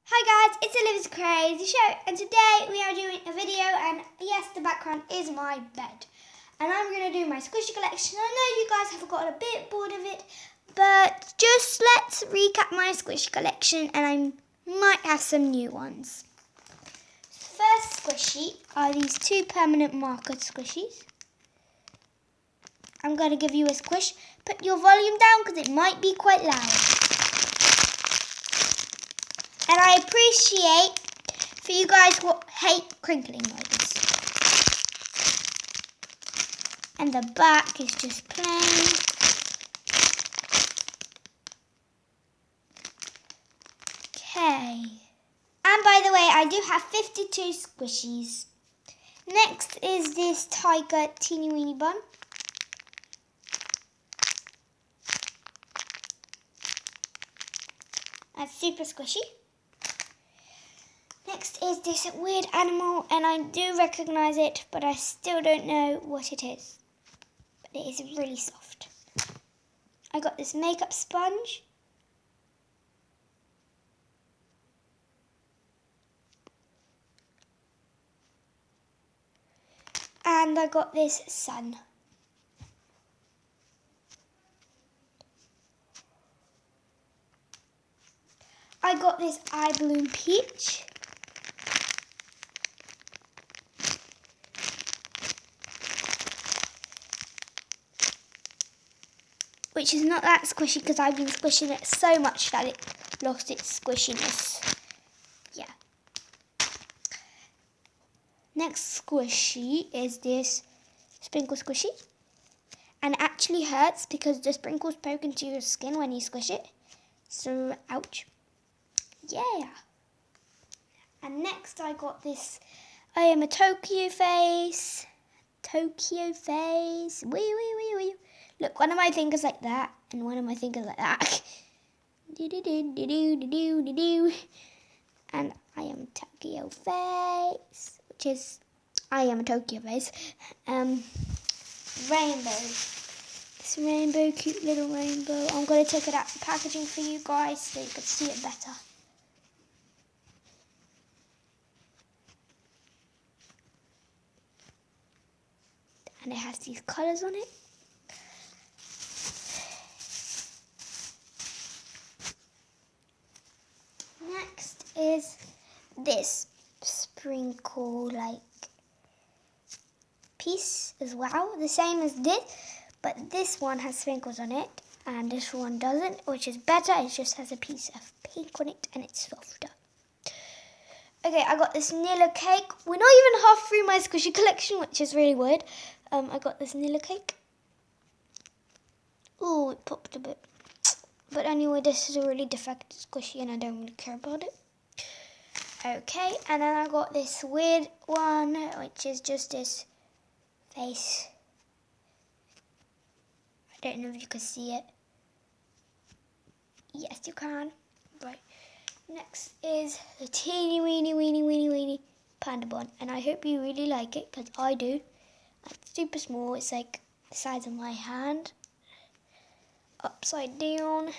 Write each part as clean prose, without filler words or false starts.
Hi guys, it's Olivia's Crazy Show, and today we are doing a video, and yes, the background is my bed. And I'm going to do my squishy collection. I know you guys have gotten a bit bored of it, but just let's recap my squishy collection, and I might have some new ones. First squishy are these two permanent marker squishies. I'm going to give you a squish. Put your volume down because it might be quite loud. And I appreciate for you guys who hate crinkling noises. And the back is just plain. Okay. And by the way, I do have 52 squishies. Next is this tiger teeny weeny bun. That's super squishy. Next is this weird animal, and I do recognise it, but I still don't know what it is. But it is really soft. I got this makeup sponge. And I got this sun. I got this eye balloon peach. Which is not that squishy because I've been squishing it so much that it lost its squishiness. Yeah. Next squishy is this sprinkle squishy. And it actually hurts because the sprinkles poke into your skin when you squish it. So, ouch. Yeah. And next I got this, I am a Tokyo face. Tokyo face. Wee, wee, wee, wee. Look, one of my fingers like that, and one of my fingers like that. Do-do-do-do-do-do-do-do. And I am Tokyo face, which is, I am a Tokyo face. Rainbow. This rainbow, cute little rainbow. I'm going to take it out the packaging for you guys so you can see it better. And it has these colours on it. Next is this sprinkle like piece as well, the same as this, but this one has sprinkles on it and this one doesn't, which is better. It just has a piece of pink on it and it's softer. Okay, I got this Nilla cake. We're not even half through my squishy collection, which is really weird. I got this Nilla cake. Ooh, it popped a bit. But anyway, this is a really defective squishy and I don't really care about it. Okay, and then I got this weird one, which is just this face. I don't know if you can see it. Yes, you can. Right. Next is the teeny weeny panda bun. And I hope you really like it, because I do. It's super small. It's like the size of my hand. Upside down.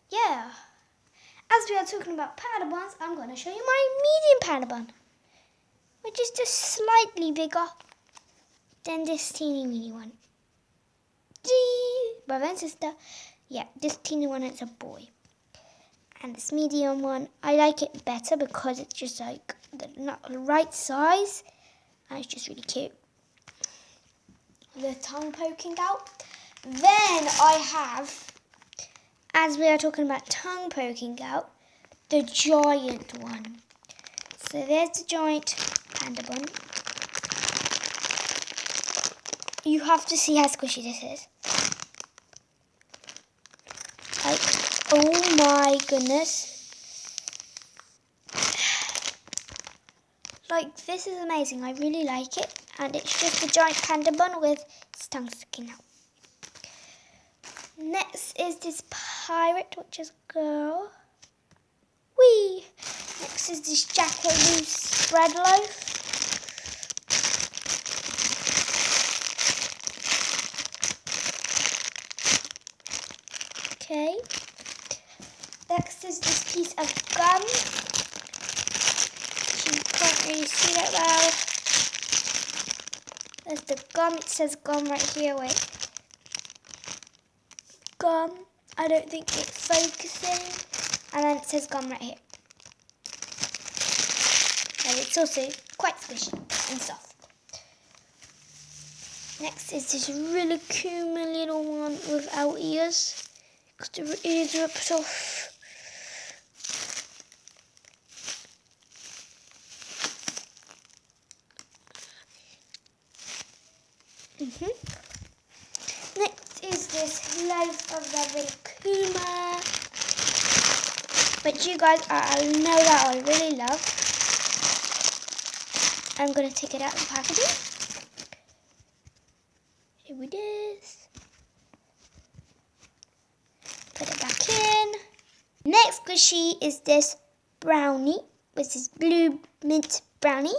Yeah. As we are talking about panda buns, I'm going to show you my medium panda bun, which is just slightly bigger than this teeny weeny one. Gee, brother and sister. Yeah, this teeny one is a boy. And this medium one, I like it better because it's just like the right size. And it's just really cute. The tongue poking out. Then I have, as we are talking about tongue poking out, the giant one. So there's the giant panda bun. You have to see how squishy this is. Like, oh my goodness. Like, this is amazing. I really like it. And it's just a giant panda bun with its tongue sticking out. Next is this pirate, which is a girl. Whee! Next is this jackaroo spread loaf. Okay. Next is this piece of gum. You can't really see that well. There's the gum. It says gum right here. Wait. Gum. I don't think it's focusing. And then it says gum right here. And it's also quite squishy and soft. Next is this really cool little one without ears. Because the ears ripped off. Next is this Life of the Kuma, which you guys know that I really love. I'm going to take it out of the packaging. Here it is. Put it back in. Next squishy is this brownie, which is blue mint brownie.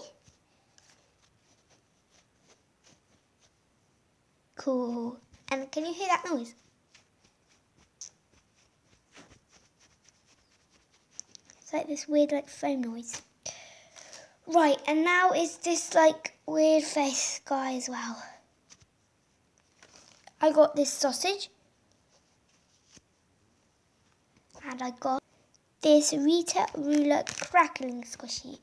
Cool. And can you hear that noise? It's like this weird foam noise. Right, and now is this weird face guy as well. I got this sausage. And I got this Rita Ruler crackling squishy.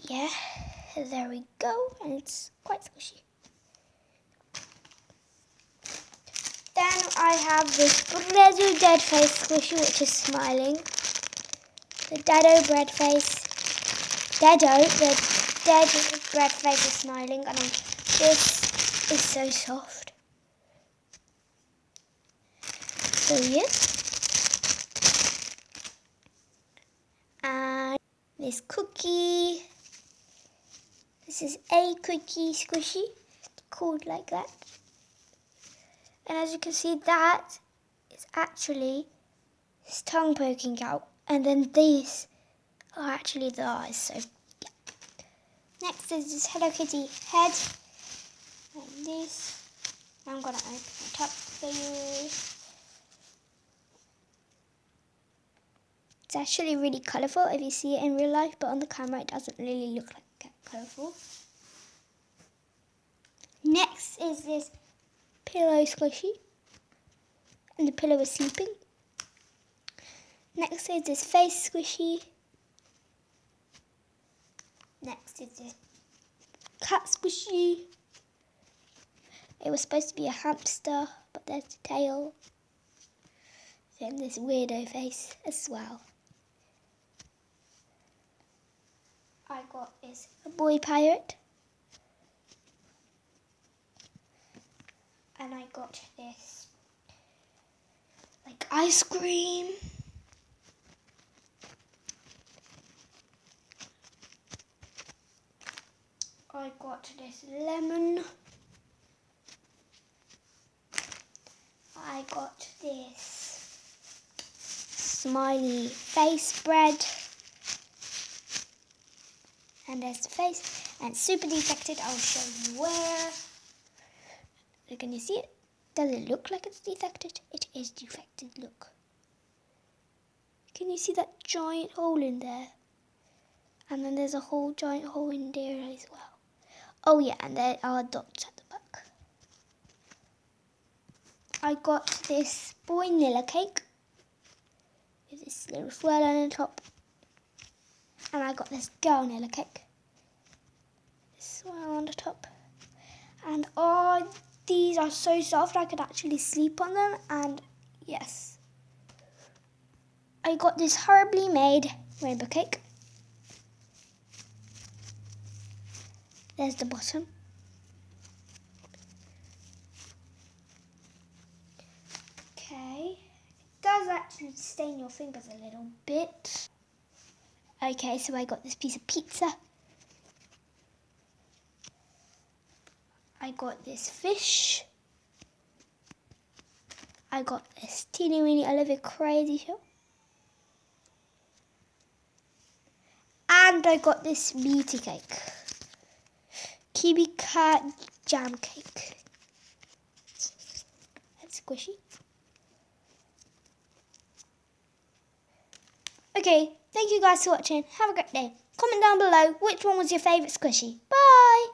Yeah, there we go, and it's quite squishy. Then I have this Bredo Dead Face squishy, which is smiling. The Deado bread face. Deado, the dead bread face is smiling, and this is so soft. So yes. And this cookie. This is a cookie squishy. It's called like that. And as you can see, that is actually his tongue poking out. And then these are actually the eyes. So, yeah. Next is this Hello Kitty head. Like this. I'm going to open it up for you. It's actually really colourful if you see it in real life, but on the camera it doesn't really look like colourful. Next is this pillow squishy, and the pillow is sleeping. Next is this face squishy. Next is this cat squishy. It was supposed to be a hamster, but there's the tail. Then this weirdo face as well. I got this a boy pirate. And I got this ice cream. I got this lemon. I got this smiley face bread. And there's the face. And it's super defected. I'll show you where. Can you see it? Does it look like it's defected? It is defected, look. Can you see that giant hole in there? And then there's a whole giant hole in there as well. Oh yeah, and there are dots at the back. I got this vanilla cake with this little swirl on the top. And I got this girl vanilla cake. This swirl on the top. And these are so soft I could actually sleep on them, and yes. I got this horribly made rainbow cake. There's the bottom. Okay. It does actually stain your fingers a little bit. Okay, so I got this piece of pizza. I got this fish. I got this teeny weeny Olivia Crazy Show. And I got this beauty cake. Kiwi cat jam cake. squishy. Okay, thank you guys for watching. Have a great day. Comment down below which one was your favourite squishy. Bye!